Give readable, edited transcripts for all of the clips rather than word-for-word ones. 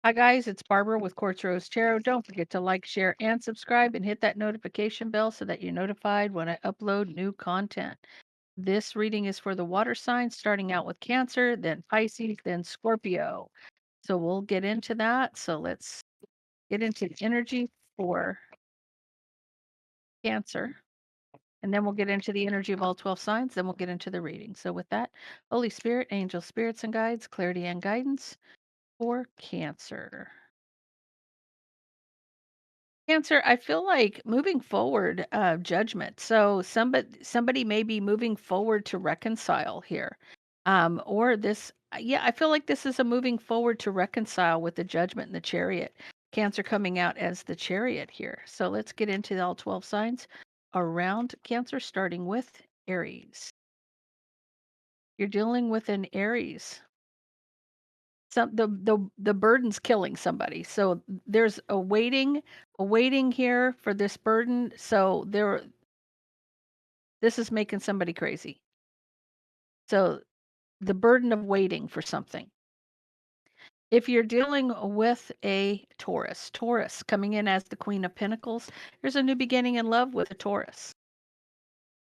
Hi guys, it's Barbara with Quartz Rose Tarot. Don't forget to like, share, and subscribe and hit that notification bell so that you're notified when I upload new content. This reading is for the water signs, starting out with Cancer, then Pisces, then Scorpio. So we'll get into that. So let's get into the energy for Cancer. And then we'll get into the energy of all 12 signs. Then we'll get into the reading. So with that, Holy Spirit, angels, spirits, and guides, clarity and guidance for Cancer. Cancer, I feel like moving forward, judgment. So somebody may be moving forward to reconcile here. Or this yeah, I feel like this is a moving forward to reconcile with the judgment and the chariot. Cancer coming out as the chariot here. So let's get into all 12 signs around Cancer, starting with Aries. You're dealing with an Aries. The burden's killing somebody. So there's a waiting here for this burden. So this is making somebody crazy. So the burden of waiting for something. If you're dealing with a Taurus coming in as the Queen of Pentacles, there's a new beginning in love with a Taurus.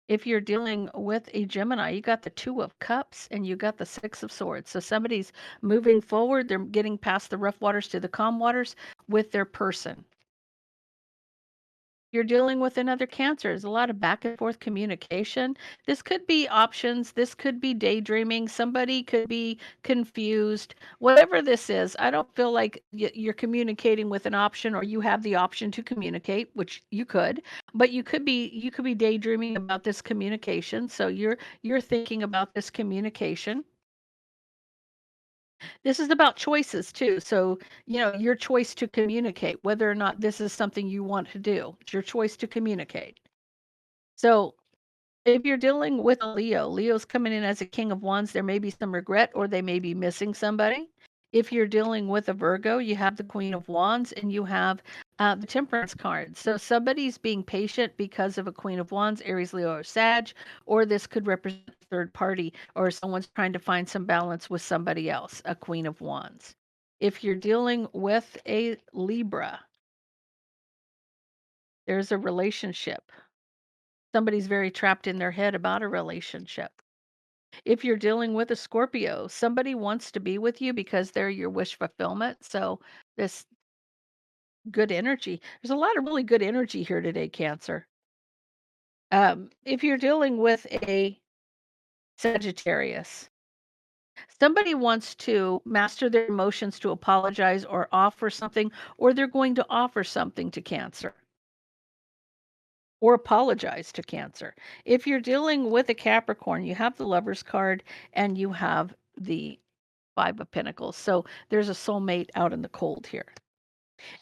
If you're dealing with a Gemini, you got the Two of Cups and you got the Six of Swords. So somebody's moving forward, they're getting past the rough waters to the calm waters with their person. You're dealing with another Cancer. There's a lot of back and forth communication. This could be options. This could be daydreaming. Somebody could be confused. Whatever this is, I don't feel like you're communicating with an option or you have the option to communicate, which you could, but you could be daydreaming about this communication. So you're thinking about this communication. This is about choices too. So, your choice to communicate, whether or not this is something you want to do. It's your choice to communicate. So, if you're dealing with a Leo's coming in as a King of Wands, there may be some regret or they may be missing somebody. If you're dealing with a Virgo, you have the Queen of Wands and you have the Temperance card. So somebody's being patient because of a Queen of Wands, Aries, Leo, or Sag, or this could represent a third party or someone's trying to find some balance with somebody else, a Queen of Wands. If you're dealing with a Libra, there's a relationship. Somebody's very trapped in their head about a relationship. If you're dealing with a Scorpio, somebody wants to be with you because they're your wish fulfillment. So this good energy. There's a lot of really good energy here today, Cancer. If you're dealing with a Sagittarius, somebody wants to master their emotions to apologize or offer something, or they're going to offer something to Cancer or apologize to Cancer. If you're dealing with a Capricorn, you have the Lover's card and you have the Five of Pentacles. So there's a soulmate out in the cold here.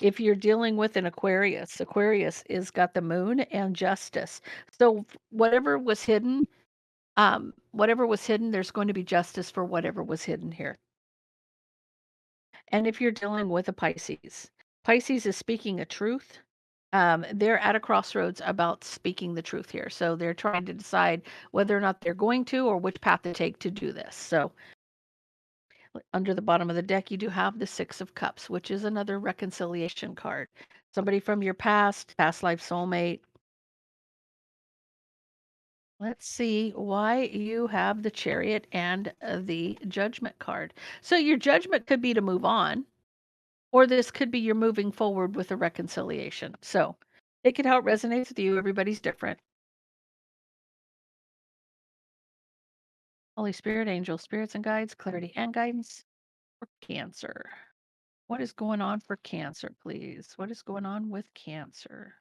If you're dealing with an Aquarius is got the moon and justice. So whatever was hidden, there's going to be justice for whatever was hidden here. And if you're dealing with a Pisces is speaking a truth. They're at a crossroads about speaking the truth here. So they're trying to decide whether or not they're going to or which path to take to do this. So under the bottom of the deck, you do have the Six of Cups, which is another reconciliation card. Somebody from your past life soulmate. Let's see why you have the Chariot and the Judgment card. So your judgment could be to move on, or this could be you're moving forward with a reconciliation. So take it how it resonates with you. Everybody's different. Holy Spirit, angels, spirits, and guides, clarity and guidance for Cancer. What is going on for Cancer, please? What is going on with Cancer?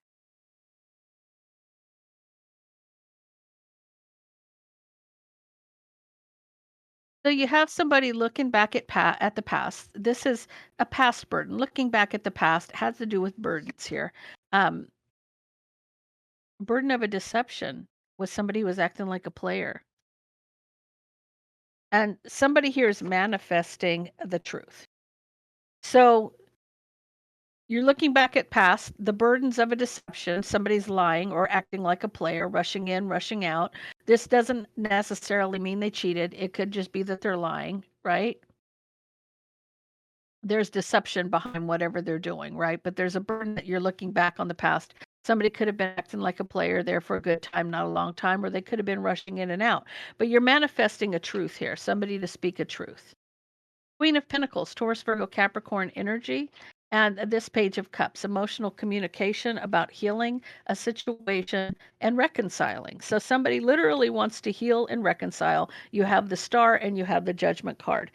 So you have somebody looking back at the past. This is a past burden. Looking back at the past has to do with burdens here. Um, burden of a deception with somebody who was acting like a player. And somebody here is manifesting the truth. So you're looking back at past, the burdens of a deception, somebody's lying or acting like a player, rushing in, rushing out. This doesn't necessarily mean they cheated. It could just be that they're lying, right? there's deception behind whatever they're doing, right? But there's a burden that you're looking back on the past. Somebody could have been acting like a player there for a good time, not a long time, or they could have been rushing in and out. But you're manifesting a truth here, somebody to speak a truth. Queen of Pentacles, Taurus, Virgo, Capricorn energy. And this Page of Cups, emotional communication about healing a situation and reconciling. So somebody literally wants to heal and reconcile. You have the Star and you have the Judgment card.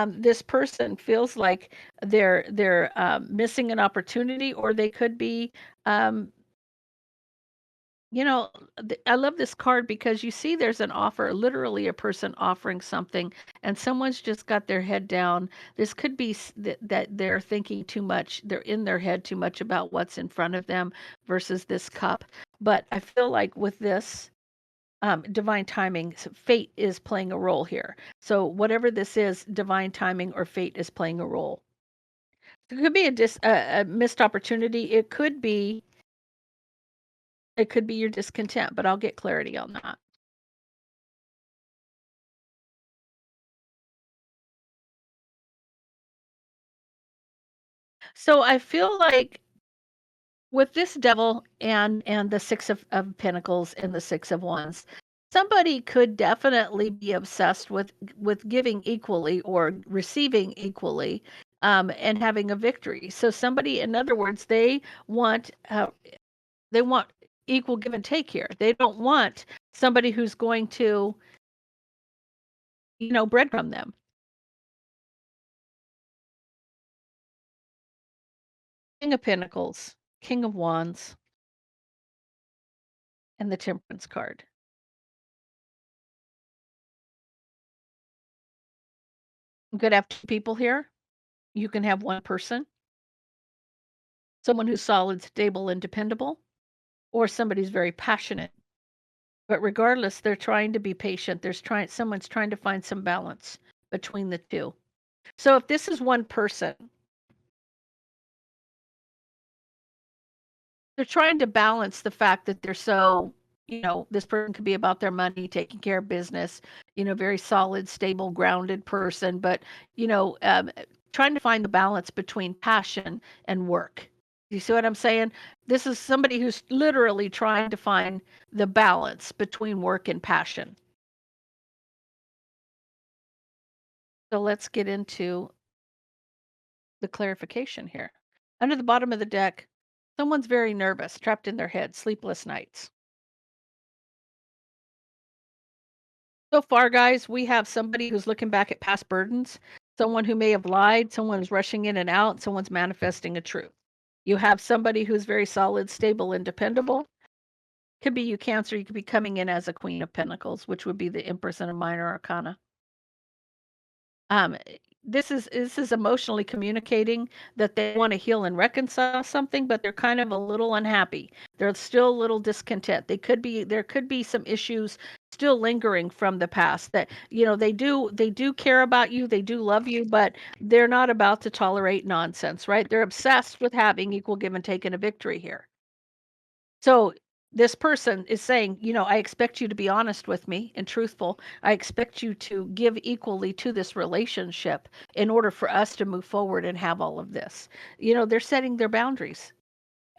This person feels like they're missing an opportunity, or they could be um, you know, I love this card because you see there's an offer, literally a person offering something, and someone's just got their head down. This could be that they're thinking too much. They're in their head too much about what's in front of them versus this cup. But I feel like with this, divine timing, fate is playing a role here. So whatever this is, divine timing or fate is playing a role. It could be a missed opportunity. It could be your discontent, but I'll get clarity on that. So I feel like with this devil and the six of pentacles and the six of wands, somebody could definitely be obsessed with giving equally or receiving equally, and having a victory. So somebody, in other words, they want equal give and take here. They don't want somebody who's going to, breadcrumb them. King of Pentacles, King of Wands, and the Temperance card. You could have two people here. You can have one person, someone who's solid, stable, and dependable, or somebody's very passionate. But regardless, they're trying to be patient. Someone's trying to find some balance between the two. So if this is one person, they're trying to balance the fact that they're so, this person could be about their money, taking care of business, very solid, stable, grounded person, but, you know, um, trying to find the balance between passion and work. You see what I'm saying? This is somebody who's literally trying to find the balance between work and passion. So let's get into the clarification here. Under the bottom of the deck, someone's very nervous, trapped in their head, sleepless nights. So far, guys, we have somebody who's looking back at past burdens, someone who may have lied, someone who's rushing in and out, someone's manifesting a truth. You have somebody who's very solid, stable, and dependable. Could be you, Cancer. You could be coming in as a Queen of Pentacles, which would be the Empress in a minor arcana. Um, this is emotionally communicating that they want to heal and reconcile something, but they're kind of a little unhappy. They're still a little discontent. There could be some issues still lingering from the past that, they do care about you, they do love you, but they're not about to tolerate nonsense, right? They're obsessed with having equal give and take and a victory here. So this person is saying, I expect you to be honest with me and truthful. I expect you to give equally to this relationship in order for us to move forward and have all of this. They're setting their boundaries.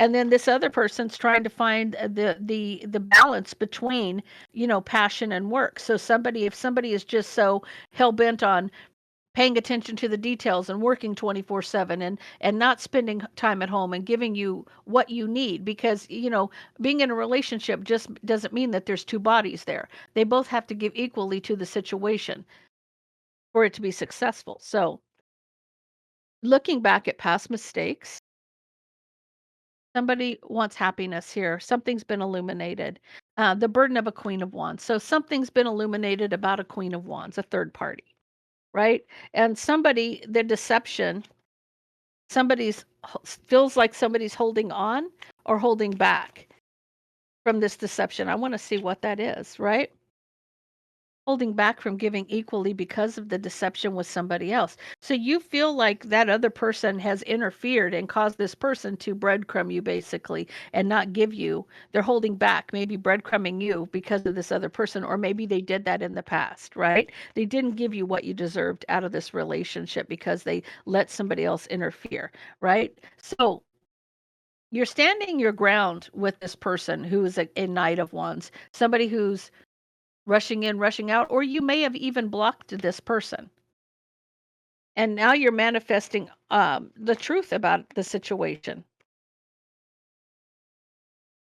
And then this other person's trying to find the balance between, passion and work. So if somebody is just so hell bent on paying attention to the details and working 24/7 and not spending time at home and giving you what you need, because being in a relationship just doesn't mean that there's two bodies there. They both have to give equally to the situation for it to be successful. So looking back at past mistakes, somebody wants happiness here. Something's been illuminated. The burden of a Queen of Wands. So something's been illuminated about a Queen of Wands, a third party, right? And the deception, feels like somebody's holding on or holding back from this deception. I want to see what that is, right? holding back from giving equally because of the deception with somebody else. So you feel like that other person has interfered and caused this person to breadcrumb you basically and not give you. They're holding back, maybe breadcrumbing you because of this other person, or maybe they did that in the past, right? They didn't give you what you deserved out of this relationship because they let somebody else interfere, right? So you're standing your ground with this person who is a Knight of Wands, somebody who's rushing in, rushing out, or you may have even blocked this person. And now you're manifesting the truth about the situation.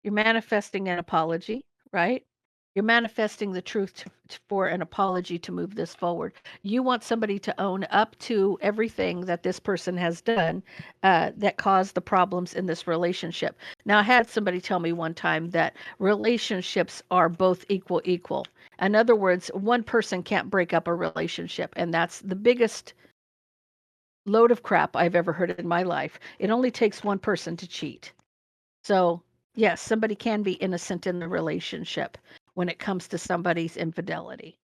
You're manifesting an apology, right? You're manifesting the truth for an apology to move this forward. You want somebody to own up to everything that this person has done that caused the problems in this relationship. Now, I had somebody tell me one time that relationships are both equal. In other words, one person can't break up a relationship, and that's the biggest load of crap I've ever heard in my life. It only takes one person to cheat. So, yes, somebody can be innocent in the relationship when it comes to somebody's infidelity.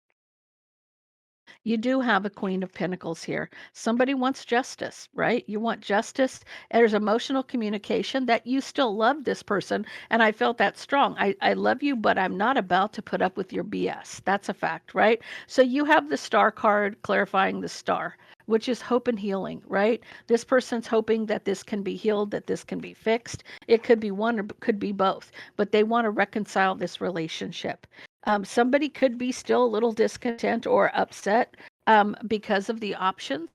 You do have a Queen of Pentacles here. Somebody wants justice, right? You want justice. There's emotional communication that you still love this person. And I felt that strong. I love you, but I'm not about to put up with your BS. That's a fact, right? So you have the star card clarifying the star, which is hope and healing, right? This person's hoping that this can be healed, that this can be fixed. It could be one or could be both, but they want to reconcile this relationship. Somebody could be still a little discontent or upset because of the options,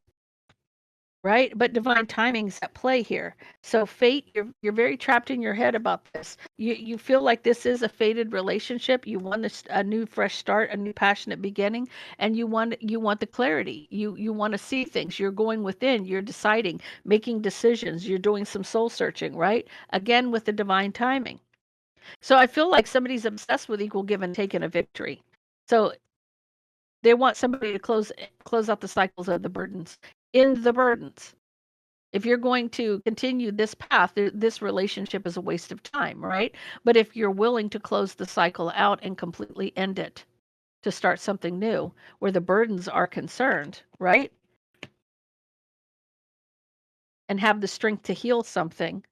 right? But divine timing's at play here. So fate, you're very trapped in your head about this. You feel like this is a fated relationship. You want a new fresh start, a new passionate beginning, and you want the clarity. You want to see things. You're going within. You're deciding, making decisions. You're doing some soul searching, right? Again with the divine timing. So I feel like somebody's obsessed with equal give and take in a victory. So they want somebody to close out the cycles of the burdens. In the burdens. If you're going to continue this path, this relationship is a waste of time, right? But if you're willing to close the cycle out and completely end it to start something new where the burdens are concerned, right? And have the strength to heal something,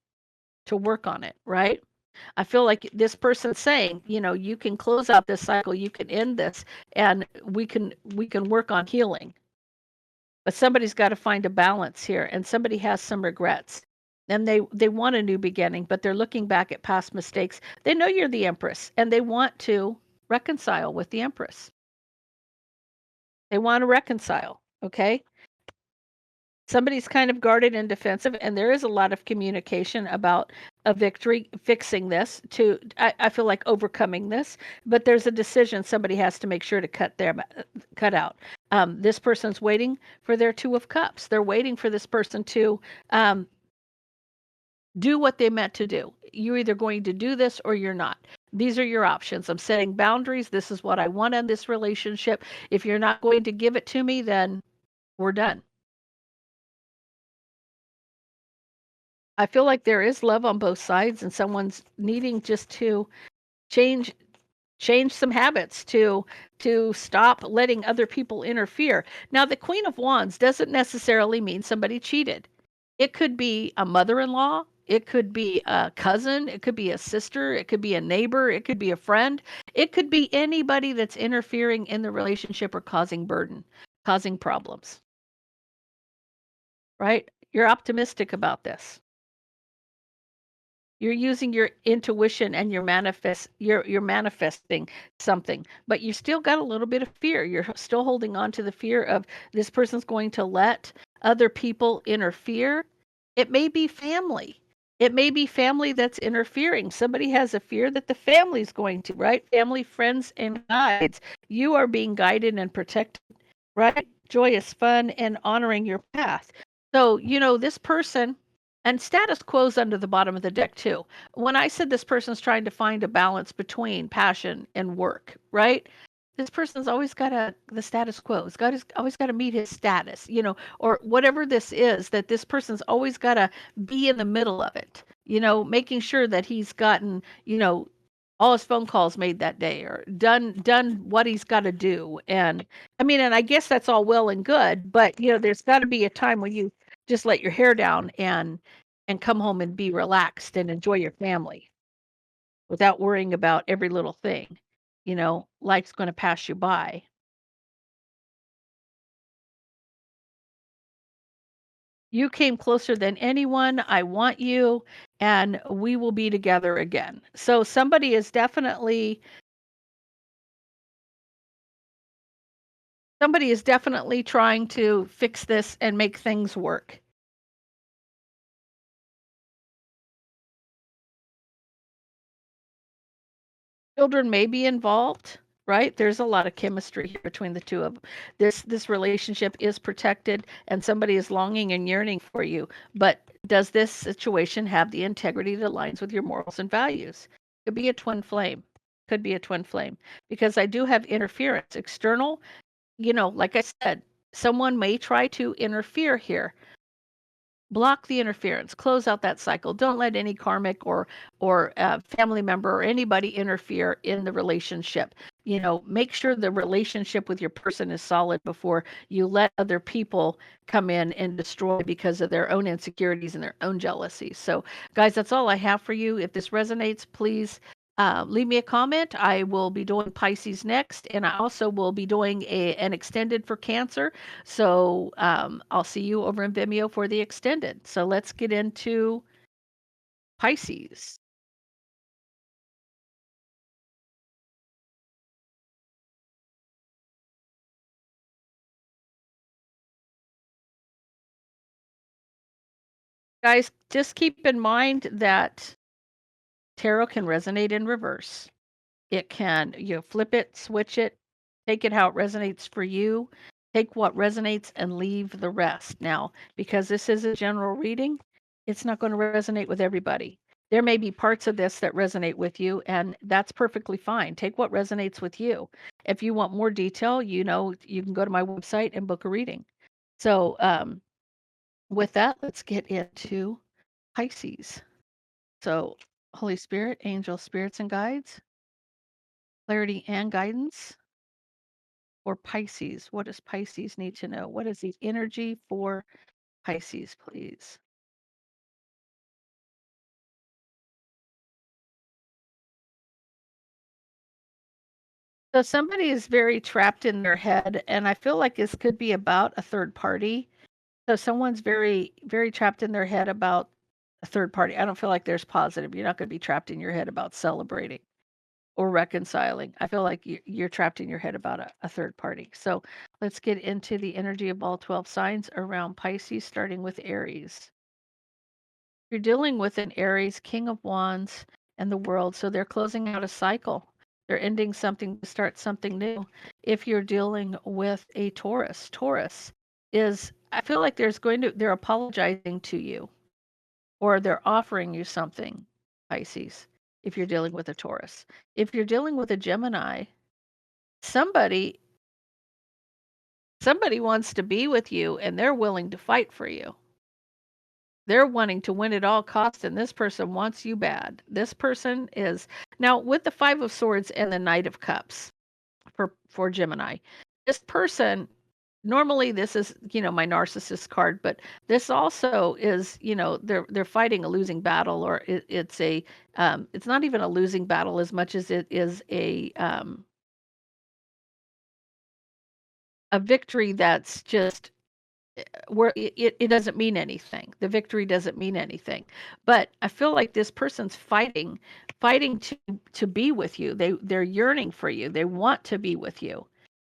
to work on it, right? I feel like this person's saying, you can close out this cycle, you can end this, and we can work on healing. But somebody's got to find a balance here, and somebody has some regrets. And they want a new beginning, but they're looking back at past mistakes. They know you're the Empress, and they want to reconcile with the Empress. They want to reconcile, okay? Somebody's kind of guarded and defensive, and there is a lot of communication about a victory, fixing this to I feel like overcoming this, but there's a decision somebody has to make sure to cut out. This person's waiting for their Two of Cups. They're waiting for this person to um, do what they meant to do. You're either going to do this or you're not. These are your options. I'm setting boundaries. This is what I want in this relationship. If you're not going to give it to me, then we're done. I feel like there is love on both sides and someone's needing just to change some habits to stop letting other people interfere. Now, the Queen of Wands doesn't necessarily mean somebody cheated. It could be a mother-in-law, it could be a cousin, it could be a sister, it could be a neighbor, it could be a friend. It could be anybody that's interfering in the relationship or causing burden, causing problems, right? You're optimistic about this. You're using your intuition and you're manifesting something, but you still got a little bit of fear. You're still holding on to the fear of this person's going to let other people interfere. It may be family. It may be family that's interfering. Somebody has a fear that the family's going to, right? Family, friends, and guides. You are being guided and protected, right? Joyous, fun, and honoring your path. So, this person and status quo's under the bottom of the deck too. When I said this person's trying to find a balance between passion and work, right? This person's always got the status quo. Always got to meet his status, or whatever this is. That this person's always got to be in the middle of it, making sure that he's gotten, all his phone calls made that day, or done what he's got to do. And I mean, and I guess that's all well and good, but there's got to be a time when you just let your hair down and come home and be relaxed and enjoy your family without worrying about every little thing. Life's going to pass you by. You came closer than anyone. I want you, and we will be together again. So somebody is definitely trying to fix this and make things work. Children may be involved, right? There's a lot of chemistry here between the two of them. This relationship is protected, and somebody is longing and yearning for you. But does this situation have the integrity that aligns with your morals and values? Could be a twin flame. Could be a twin flame, because I do have interference, external. Like I said, someone may try to interfere here. Block the interference, close out that cycle. Don't let any karmic or family member or anybody interfere in the relationship. Make sure the relationship with your person is solid before you let other people come in and destroy because of their own insecurities and their own jealousies. So, guys, that's all I have for you. If this resonates, please leave me a comment. I will be doing Pisces next, and I also will be doing an extended for Cancer. So I'll see you over in Vimeo for the extended. So let's get into Pisces. Guys, just keep in mind that tarot can resonate in reverse. It can, flip it, switch it, take it how it resonates for you. Take what resonates and leave the rest. Now, because this is a general reading, it's not going to resonate with everybody. There may be parts of this that resonate with you, and that's perfectly fine. Take what resonates with you. If you want more detail, you can go to my website and book a reading. So, with that, let's get into Pisces. So, Holy Spirit, angel spirits and guides, clarity and guidance for Pisces. What does Pisces need to know? What is the energy for Pisces, please? So somebody is very trapped in their head, and I feel like this could be about a third party. So someone's very, very trapped in their head about a third party. I don't feel like there's positive. You're not going to be trapped in your head about celebrating or reconciling. I feel like you're trapped in your head about a third party. So let's get into the energy of all 12 signs around Pisces, starting with Aries. You're dealing with an Aries, King of Wands, and the World, so they're closing out a cycle. They're ending something to start something new. If you're dealing with a Taurus, Taurus is, I feel like they're apologizing to you, or they're offering you something, Pisces, if you're dealing with a Taurus. If you're dealing with a Gemini, somebody somebody wants to be with you and they're willing to fight for you. They're wanting to win at all costs, and this person wants you bad. This person is now with the 5 of Swords and the Knight of Cups for Gemini. This person, normally this is, my narcissist card, but this also is, they're fighting a losing battle, or it's not even a losing battle as much as it is a victory that's just where it doesn't mean anything. The victory doesn't mean anything. But I feel like this person's fighting to be with you. They're yearning for you. They want to be with you.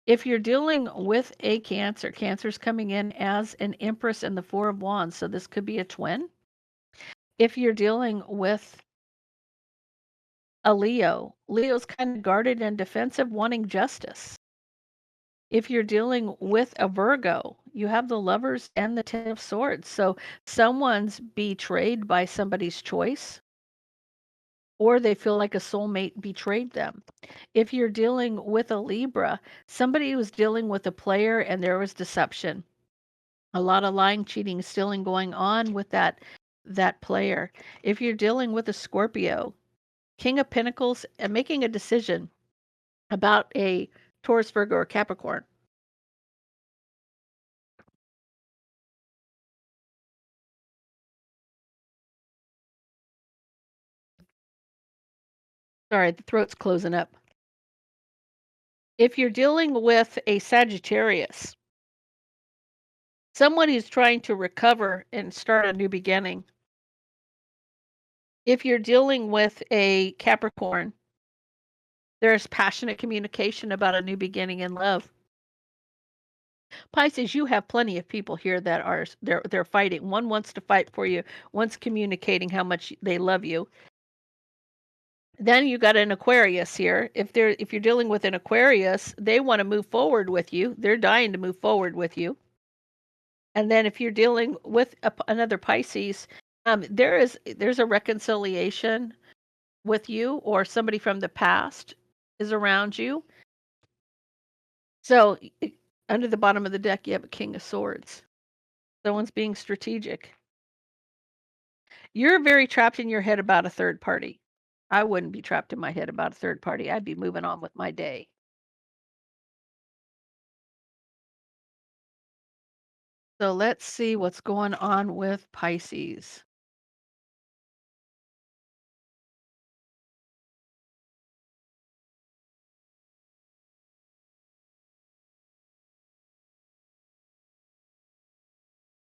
If you're dealing with a Cancer, Cancer's coming in as an Empress and the 4 of Wands, so this could be a twin. If you're dealing with a Leo, Leo's kind of guarded and defensive, wanting justice. If you're dealing with a Virgo, you have the Lovers and the Ten of Swords. So someone's betrayed by somebody's choice, or they feel like a soulmate betrayed them. If you're dealing with a Libra, somebody was dealing with a player and there was deception. A lot of lying, cheating, stealing going on with that player. If you're dealing with a Scorpio, King of Pentacles and making a decision about a Taurus, Virgo, or Capricorn. Sorry, the throat's closing up. If you're dealing with a Sagittarius, someone who's trying to recover and start a new beginning. If you're dealing with a Capricorn, there's passionate communication about a new beginning in love. Pisces, you have plenty of people here that are they're fighting. One wants to fight for you, one's communicating how much they love you. Then you got an Aquarius here. If you're dealing with an Aquarius, they want to move forward with you. They're dying to move forward with you. And then if you're dealing with another Pisces, there's a reconciliation with you, or somebody from the past is around you. So under the bottom of the deck, you have a King of Swords. Someone's being strategic. You're very trapped in your head about a third party. I wouldn't be trapped in my head about a third party. I'd be moving on with my day. So let's see what's going on with Pisces.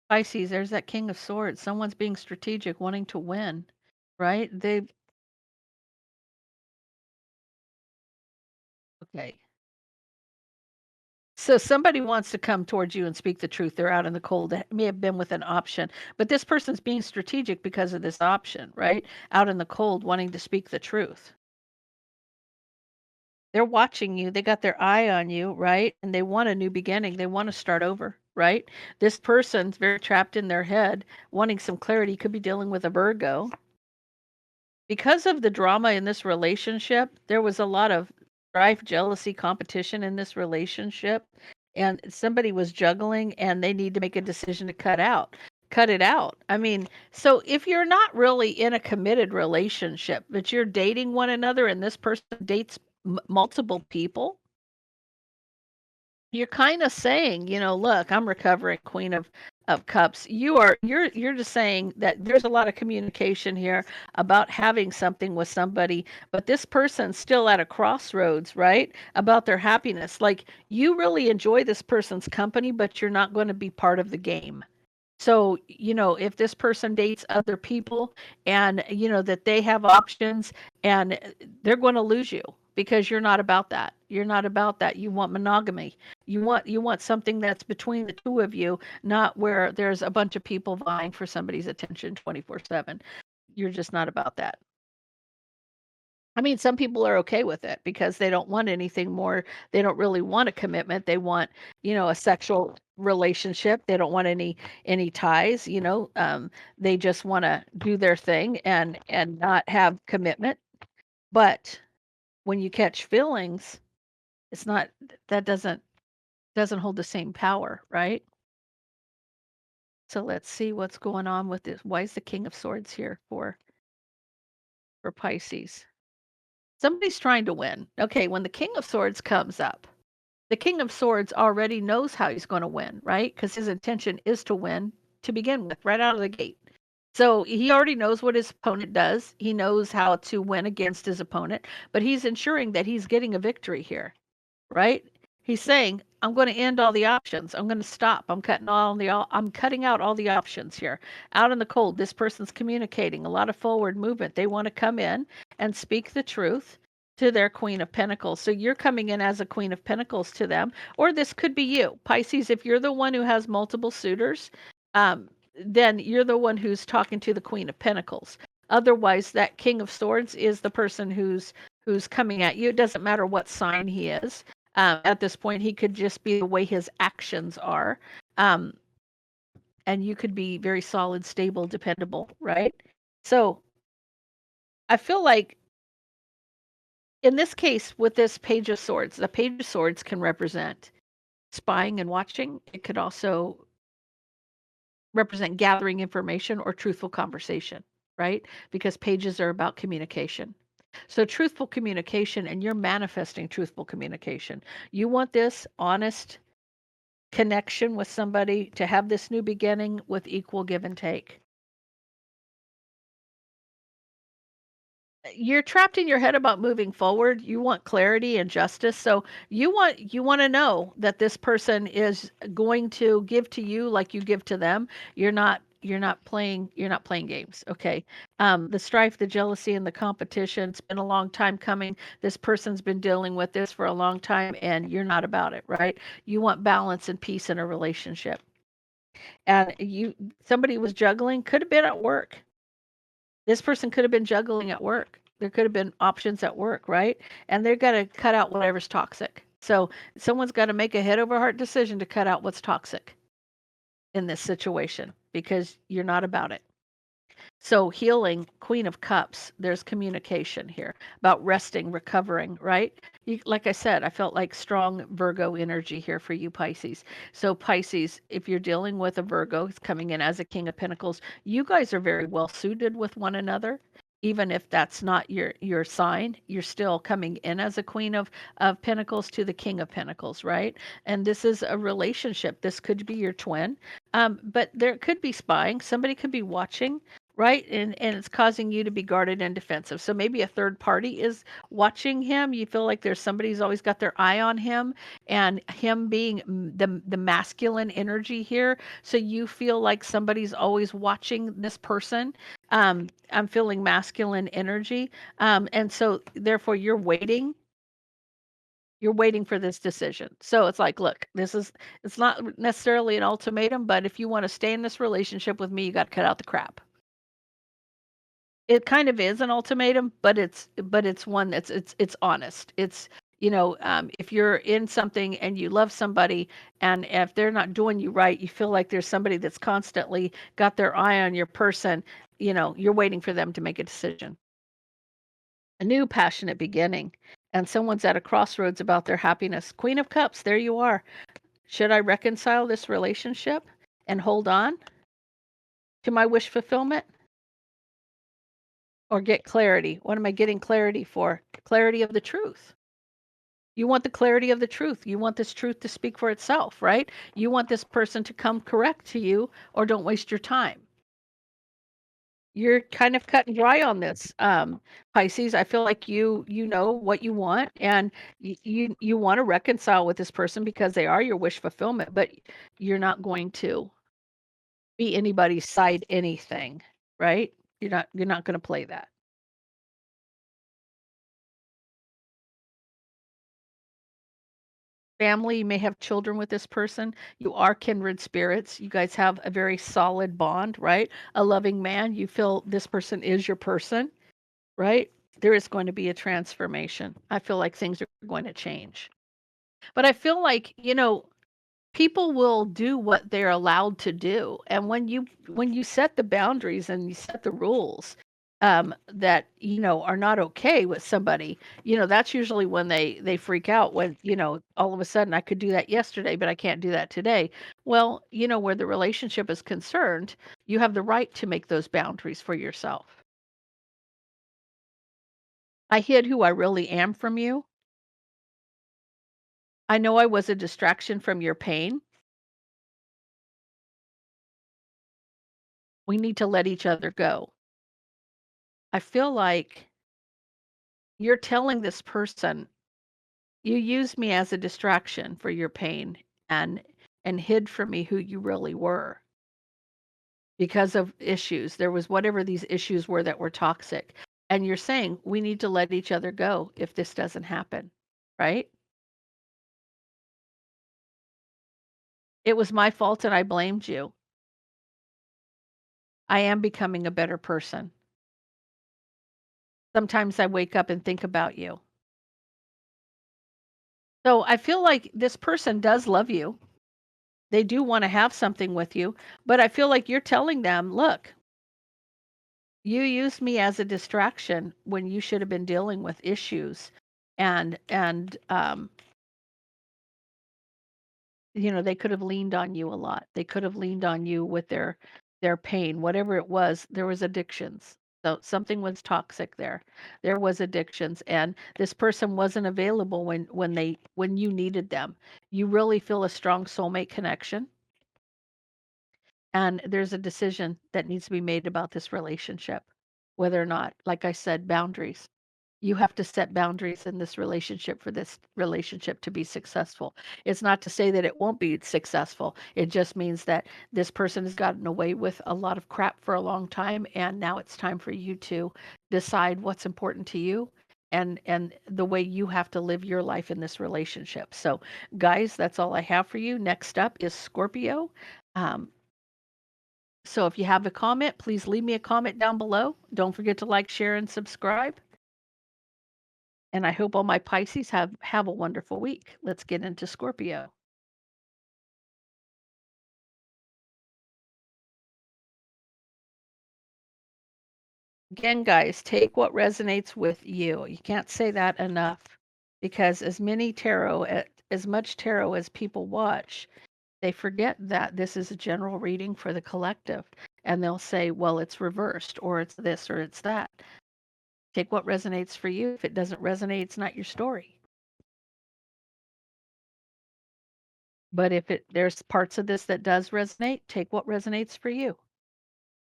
Pisces, there's that King of Swords. Someone's being strategic, wanting to win, right? Okay. So somebody wants to come towards you and speak the truth. They're out in the cold. It may have been with an option, but this person's being strategic because of this option, right? Out in the cold, wanting to speak the truth. They're watching you. They got their eye on you, right? And they want a new beginning. They want to start over, right? This person's very trapped in their head, wanting some clarity. Could be dealing with a Virgo. Because of the drama in this relationship, there was a lot of strife, jealousy, competition in this relationship, and somebody was juggling and they need to make a decision to cut it out. I mean, so if you're not really in a committed relationship, but you're dating one another and this person dates multiple people, you're kind of saying, look, I'm recovering, Queen of Cups. You're just saying that there's a lot of communication here about having something with somebody, but this person's still at a crossroads, right? About their happiness. Like, you really enjoy this person's company, but you're not going to be part of the game. So, if this person dates other people and, that they have options, and they're going to lose you because you're not about that. You're not about that. You want monogamy. You want something that's between the two of you, not where there's a bunch of people vying for somebody's attention 24/7. You're just not about that. I mean, some people are okay with it because they don't want anything more. They don't really want a commitment. They want, a sexual relationship. They don't want any ties, they just want to do their thing and not have commitment. But when you catch feelings, it's not that doesn't hold the same power, right? So let's see what's going on with this. Why is the King of Swords here for Pisces? Somebody's trying to win. Okay, when the King of Swords comes up, the King of Swords already knows how he's going to win, right? Because his intention is to win to begin with, right out of the gate. So he already knows what his opponent does. He knows how to win against his opponent, but he's ensuring that he's getting a victory here, right? He's saying, I'm going to end all the options. I'm going to stop. I'm cutting out all the options here. Out in the cold, this person's communicating a lot of forward movement. They want to come in and speak the truth to their Queen of Pentacles. So you're coming in as a Queen of Pentacles to them, or this could be you. Pisces, if you're the one who has multiple suitors, then you're the one who's talking to the Queen of Pentacles. Otherwise, that King of Swords is the person who's coming at you. It doesn't matter what sign he is. At this point, he could just be the way his actions are. Um, and you could be very solid, stable, dependable, right? So I feel like in this case, with this Page of Swords, the Page of Swords can represent spying and watching. It could also represent gathering information or truthful conversation, right? Because pages are about communication. So truthful communication, and you're manifesting truthful communication. You want this honest connection with somebody to have this new beginning with equal give and take. You're trapped in your head about moving forward. You want clarity and justice. So you want to know that this person is going to give to you like you give to them. You're not playing games. Okay. The strife, the jealousy, and the competition, it's been a long time coming. This person's been dealing with this for a long time and you're not about it, right? You want balance and peace in a relationship. And somebody was juggling, could have been at work. This person could have been juggling at work. There could have been options at work, right? And they've got to cut out whatever's toxic. So someone's got to make a head over heart decision to cut out what's toxic in this situation because you're not about it. So healing, Queen of Cups, there's communication here about resting, recovering, right? Like I said, I felt like strong Virgo energy here for you, Pisces. So Pisces, if you're dealing with a Virgo, it's coming in as a King of Pentacles. You guys are very well suited with one another. Even if that's not your sign, you're still coming in as a Queen of Pentacles to the King of Pentacles, right? And this is a relationship. This could be your twin, but there could be spying. Somebody could be watching, right? And it's causing you to be guarded and defensive. So maybe a third party is watching him. You feel like there's somebody who's always got their eye on him, and him being the masculine energy here. So you feel like somebody's always watching this person. I'm feeling masculine energy. And so therefore you're waiting for this decision. So it's like, look, it's not necessarily an ultimatum, but if you want to stay in this relationship with me, you got to cut out the crap. It kind of is an ultimatum, but it's one that's it's honest. It's if you're in something and you love somebody, and if they're not doing you right, you feel like there's somebody that's constantly got their eye on your person. You're waiting for them to make a decision, a new passionate beginning, and someone's at a crossroads about their happiness. Queen of Cups, there you are. Should I reconcile this relationship and hold on to my wish fulfillment, or get clarity? What am I getting clarity for? Clarity of the truth. You want the clarity of the truth. You want this truth to speak for itself, right? You want this person to come correct to you, or don't waste your time. You're kind of cut and dry on this, Pisces. I feel like you know what you want, and you want to reconcile with this person because they are your wish fulfillment, but you're not going to be anybody's side anything, right? You're not going to play that. Family, you may have children with this person. You are kindred spirits. You guys have a very solid bond, right? A loving man. You feel this person is your person, right? There is going to be a transformation. I feel like things are going to change. But I feel like, people will do what they're allowed to do. And when you set the boundaries and you set the rules, that are not okay with somebody, that's usually when they freak out, when all of a sudden I could do that yesterday but I can't do that today. Well, where the relationship is concerned, you have the right to make those boundaries for yourself. I hid who I really am from you. I know I was a distraction from your pain. We need to let each other go. I feel like you're telling this person, "You used me as a distraction for your pain, and hid from me who you really were because of issues. There was whatever these issues were that were toxic." And you're saying, "We need to let each other go if this doesn't happen." Right? "It was my fault and I blamed you. I am becoming a better person. Sometimes I wake up and think about you." So I feel like this person does love you. They do want to have something with you, but I feel like you're telling them, "Look, you used me as a distraction when you should have been dealing with issues." And they could have leaned on you a lot. They could have leaned on you with their pain, whatever it was. There was addictions. So something was toxic there. There was addictions, and this person wasn't available when you needed them. You really feel a strong soulmate connection, and there's a decision that needs to be made about this relationship, whether or not, like I said, boundaries. You have to set boundaries in this relationship for this relationship to be successful. It's not to say that it won't be successful. It just means that this person has gotten away with a lot of crap for a long time, and now it's time for you to decide what's important to you and the way you have to live your life in this relationship. So, guys, that's all I have for you. Next up is Scorpio. Um, so if you have a comment, please leave me a comment down below. Don't forget to like, share, and subscribe. And I hope all my Pisces have a wonderful week. Let's get into Scorpio. Again, guys, take what resonates with you. You can't say that enough because as much tarot as people watch, they forget that this is a general reading for the collective. And they'll say, well, it's reversed, or it's this, or it's that. Take what resonates for you. If it doesn't resonate, it's not your story. But if there's parts of this that does resonate, take what resonates for you.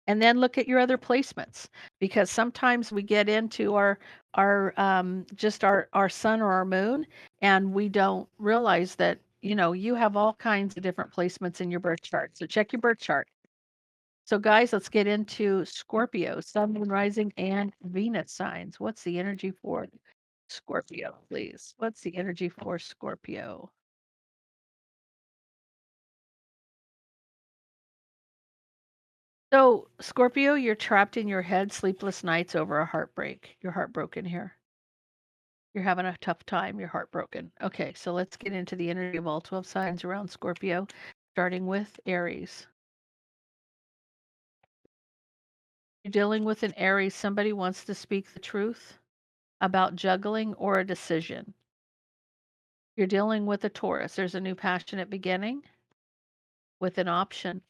And then look at your other placements, because sometimes we get into our sun or our moon, and we don't realize that, you have all kinds of different placements in your birth chart. So check your birth chart. So guys, let's get into Scorpio, sun, moon, rising, and Venus signs. What's the energy for Scorpio, please? What's the energy for Scorpio? So, Scorpio, you're trapped in your head, sleepless nights over a heartbreak. You're heartbroken here. You're having a tough time. You're heartbroken. Okay, so let's get into the energy of all 12 signs around Scorpio, starting with Aries. You're dealing with an Aries. Somebody wants to speak the truth about juggling or a decision. You're dealing with a Taurus. There's a new passionate beginning with an option.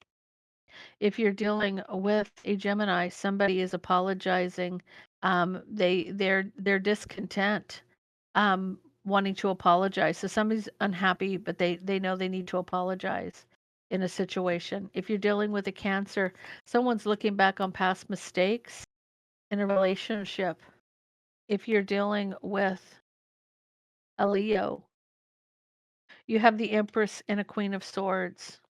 If you're dealing with a Gemini, somebody is apologizing. They're discontent, wanting to apologize. So somebody's unhappy, but they know they need to apologize in a situation. If you're dealing with a Cancer, someone's looking back on past mistakes in a relationship. If you're dealing with a Leo, you have the Empress and a Queen of Swords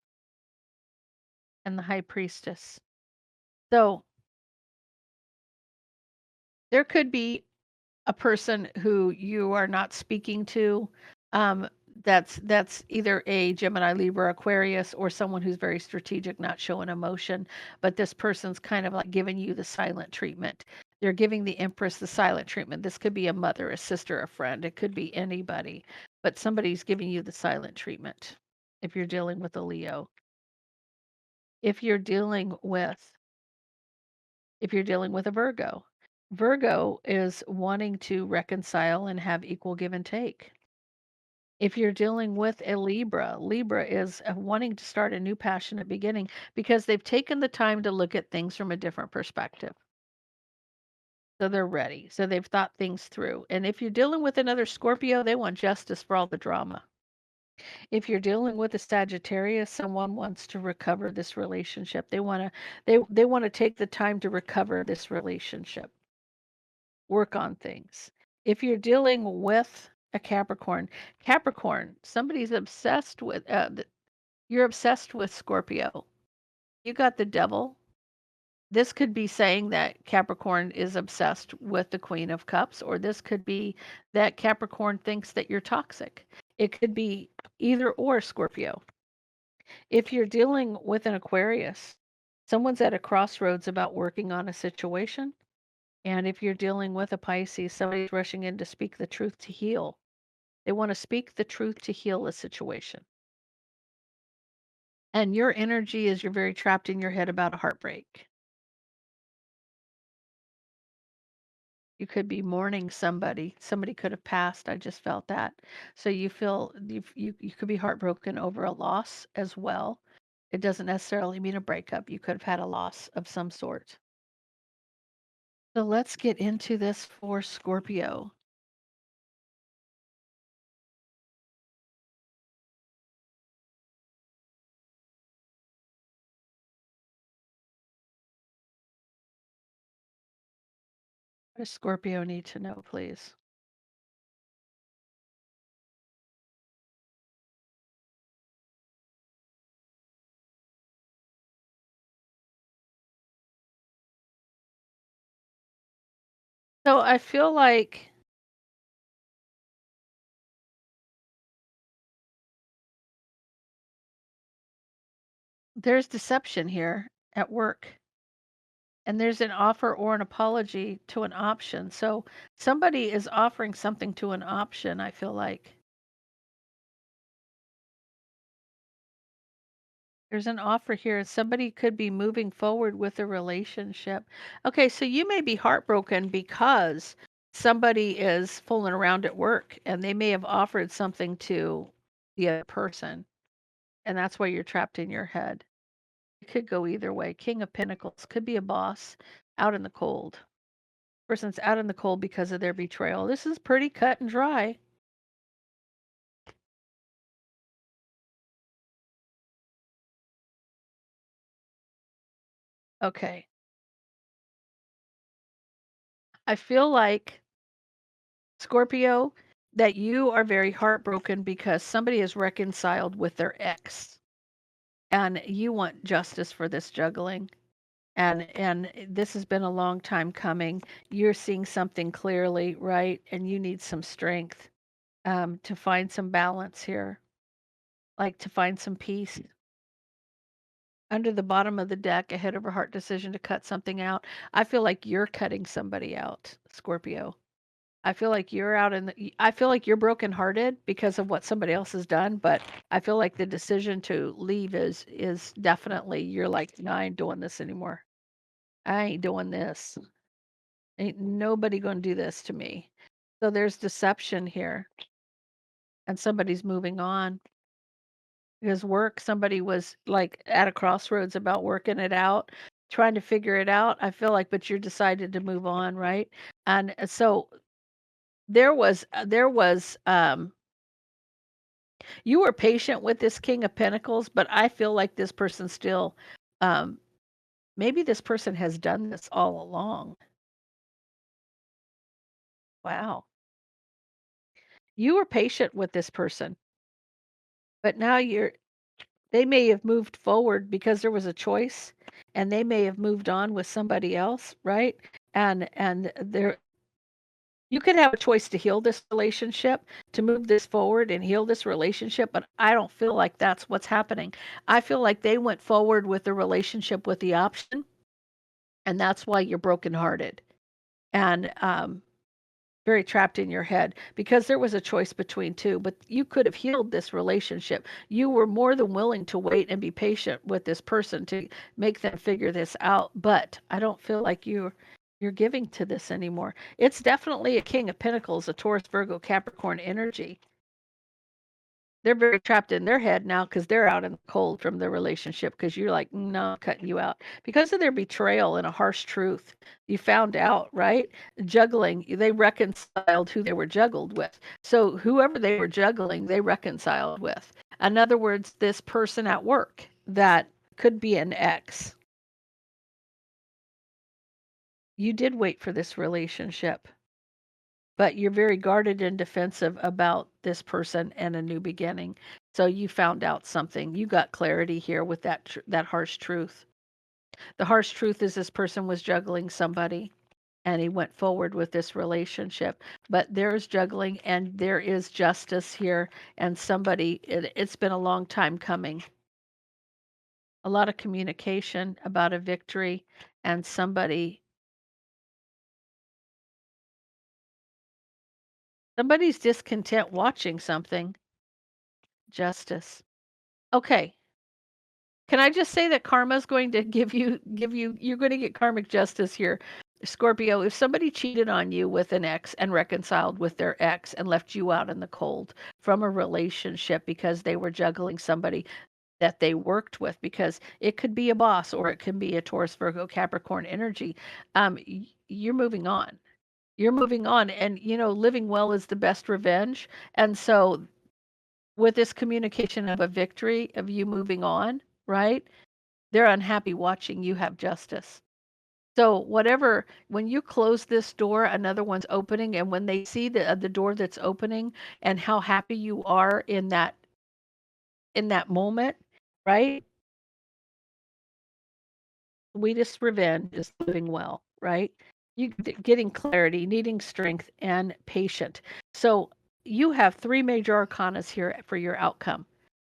and the High Priestess. So there could be a person who you are not speaking to, um, that's either a Gemini, Libra, Aquarius, or someone who's very strategic, not showing emotion, but this person's kind of like giving you the silent treatment. They're giving the Empress the silent treatment. This could be a mother, a sister, a friend. It could be anybody, but somebody's giving you the silent treatment if you're dealing with a Leo. If you're dealing with if you're dealing with a Virgo, Virgo is wanting to reconcile and have equal give and take. If you're dealing with a Libra, Libra is wanting to start a new passionate beginning because they've taken the time to look at things from a different perspective. So they're ready. So they've thought things through. And if you're dealing with another Scorpio, they want justice for all the drama. If you're dealing with a Sagittarius, someone wants to recover this relationship. They want to take the time to recover this relationship, work on things. If you're dealing with a Capricorn, Capricorn, somebody's obsessed with you're obsessed with Scorpio. You got the devil. This could be saying that Capricorn is obsessed with the Queen of Cups, or this could be that Capricorn thinks that you're toxic. It could be either or, Scorpio. If you're dealing with an Aquarius, someone's at a crossroads about working on a situation. And if you're dealing with a Pisces, somebody's rushing in to speak the truth to heal. They want to speak the truth to heal a situation. And your energy is you're very trapped in your head about a heartbreak. You could be mourning somebody. Somebody could have passed. I just felt that. So you feel you could be heartbroken over a loss as well. It doesn't necessarily mean a breakup. You could have had a loss of some sort. So let's get into this for Scorpio. What does Scorpio need to know, please? So I feel like there's deception here at work, and there's an offer or an apology to an option. So somebody is offering something to an option, I feel like. There's an offer here. Somebody could be moving forward with a relationship. Okay, so you may be heartbroken because somebody is fooling around at work and they may have offered something to the other person, and that's why you're trapped in your head. It could go either way. King of Pentacles could be a boss out in the cold. Person's out in the cold because of their betrayal. This is pretty cut and dry. Okay. I feel like Scorpio, that you are very heartbroken because somebody is reconciled with their ex and you want justice for this juggling. And this has been a long time coming. You're seeing something clearly, right? And you need some strength to find some balance here, like to find some peace. Under the bottom of the deck, a head over heart decision to cut something out. I feel like you're cutting somebody out, Scorpio. I feel like you're out in the I feel like you're brokenhearted because of what somebody else has done, but I feel like the decision to leave is definitely you're like, "No, I ain't doing this anymore. I ain't doing this. Ain't nobody gonna do this to me." So there's deception here, and somebody's moving on. Because work, somebody was like at a crossroads about working it out, trying to figure it out. I feel like, but you decided to move on, right? And so there was you were patient with this King of Pentacles, but I feel like this person still, um, maybe this person has done this all along. Wow. You were patient with this person, but now they may have moved forward because there was a choice and they may have moved on with somebody else, right? And there you could have a choice to heal this relationship, to move this forward and heal this relationship, but I don't feel like that's what's happening. I feel like they went forward with the relationship with the option, and that's why you're brokenhearted and very trapped in your head because there was a choice between two, but you could have healed this relationship. You were more than willing to wait and be patient with this person to make them figure this out, but I don't feel like you're giving to this anymore. It's definitely a King of Pentacles, a Taurus, Virgo, Capricorn energy. They're very trapped in their head now because they're out in the cold from their relationship because you're like, no, I'm cutting you out. Because of their betrayal and a harsh truth, you found out, right? Juggling, they reconciled who they were juggled with. So whoever they were juggling, they reconciled with. In other words, this person at work that could be an ex. You did wait for this relationship, but you're very guarded and defensive about this person and a new beginning. So you found out something. You got clarity here with that harsh truth. The harsh truth is this person was juggling somebody and he went forward with this relationship. But there's juggling and there is justice here and it's been a long time coming. A lot of communication about a victory and somebody's discontent watching something. Justice. Okay. Can I just say that karma's going to give you you're going to get karmic justice here. Scorpio, if somebody cheated on you with an ex and reconciled with their ex and left you out in the cold from a relationship because they were juggling somebody, that they worked with, because it could be a boss or it can be a Taurus, Virgo, Capricorn energy. You're moving on. You're moving on, and living well is the best revenge. And so, with this communication of a victory, of you moving on, right? They're unhappy watching you have justice. So whatever, when you close this door, another one's opening, and when they see the door that's opening and how happy you are in that moment, right? Sweetest revenge is living well, right? Getting clarity, needing strength, and patient. So you have three major arcanas here for your outcome.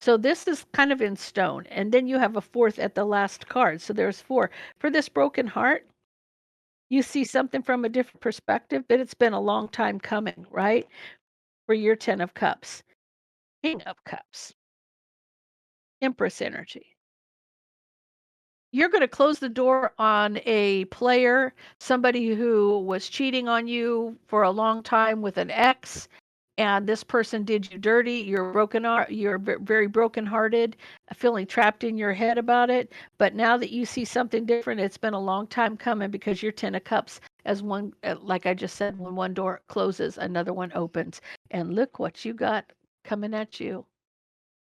So this is kind of in stone, and then you have a fourth at the last card. So there's four. For this broken heart, you see something from a different perspective, but it's been a long time coming, right? For your 10 of cups, king of cups, empress energy. You're going to close the door on a player, somebody who was cheating on you for a long time with an ex, and this person did you dirty. You're very brokenhearted, feeling trapped in your head about it. But now that you see something different, it's been a long time coming, because you're 10 of cups. As one, like I just said, when one door closes, another one opens. And look what you got coming at you.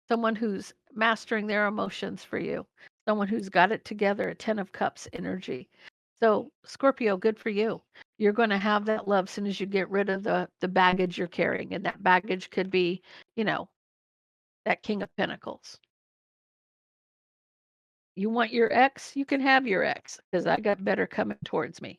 Someone who's mastering their emotions for you, someone who's got it together, a 10 of cups energy. So, Scorpio, good for you. You're going to have that love as soon as you get rid of the baggage you're carrying, and that baggage could be, you know, that king of pentacles. You want your ex? You can have your ex, because I got better coming towards me,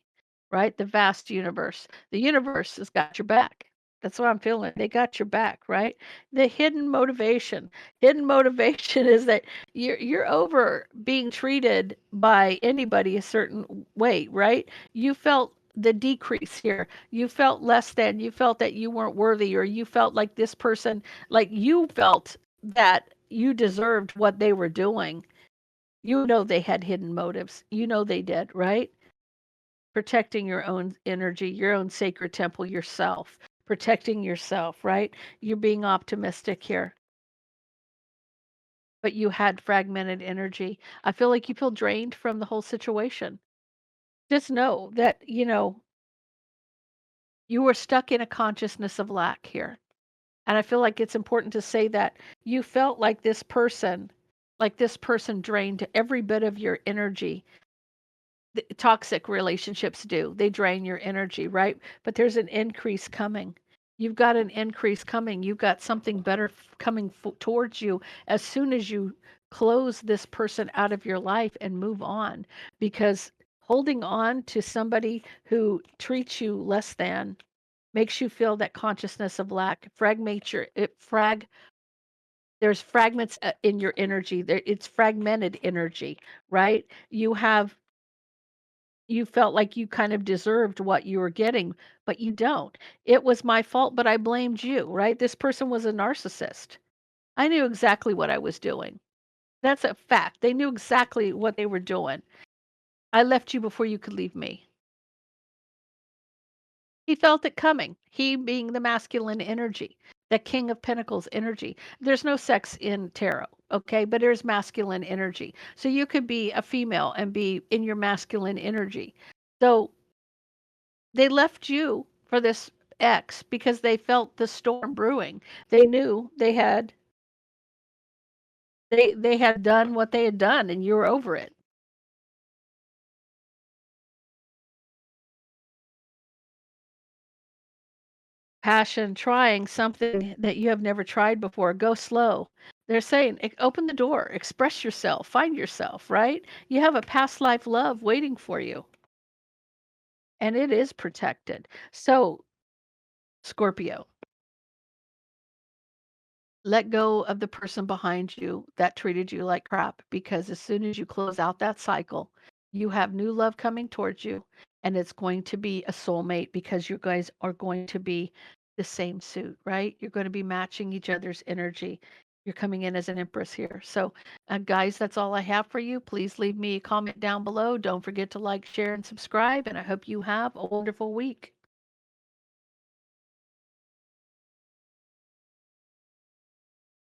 right? The vast universe. The universe has got your back. That's what I'm feeling. They got your back, right? The hidden motivation. Hidden motivation is that you're over being treated by anybody a certain way, right? You felt the decrease here. You felt less than. You felt that you weren't worthy, or you felt like this person, like you felt that you deserved what they were doing. They had hidden motives. They did, right? Protecting your own energy, your own sacred temple, yourself, protecting yourself, right? You're being optimistic here, but you had fragmented energy. I feel like you feel drained from the whole situation. Just know that, you were stuck in a consciousness of lack here. And I feel like it's important to say that you felt like this person drained every bit of your energy. Toxic relationships do. They drain your energy, right? But there's an increase coming. You've got an increase coming. You've got something better coming towards you as soon as you close this person out of your life and move on. Because holding on to somebody who treats you less than makes you feel that consciousness of lack, fragments your it frag there's fragments in your energy. It's fragmented energy, right? You felt like you kind of deserved what you were getting, but you don't. It was my fault, but I blamed you, right? This person was a narcissist. I knew exactly what I was doing. That's a fact. They knew exactly what they were doing. I left you before you could leave me. He felt it coming. He being the masculine energy, the king of pentacles energy. There's no sex in tarot, okay? But there's masculine energy. So you could be a female and be in your masculine energy. So they left you for this ex because they felt the storm brewing. They knew they had done what they had done, and you were over it. Passion, trying something that you have never tried before. Go slow. They're saying, open the door, express yourself, find yourself, right? You have a past life love waiting for you, and it is protected. So, Scorpio, let go of the person behind you that treated you like crap, because as soon as you close out that cycle, you have new love coming towards you, and it's going to be a soulmate, because you guys are going to be the same suit, right? You're going to be matching each other's energy. You're coming in as an empress here. So, guys, that's all I have for you. Please leave me a comment down below. Don't forget to like, share, and subscribe. And I hope you have a wonderful week.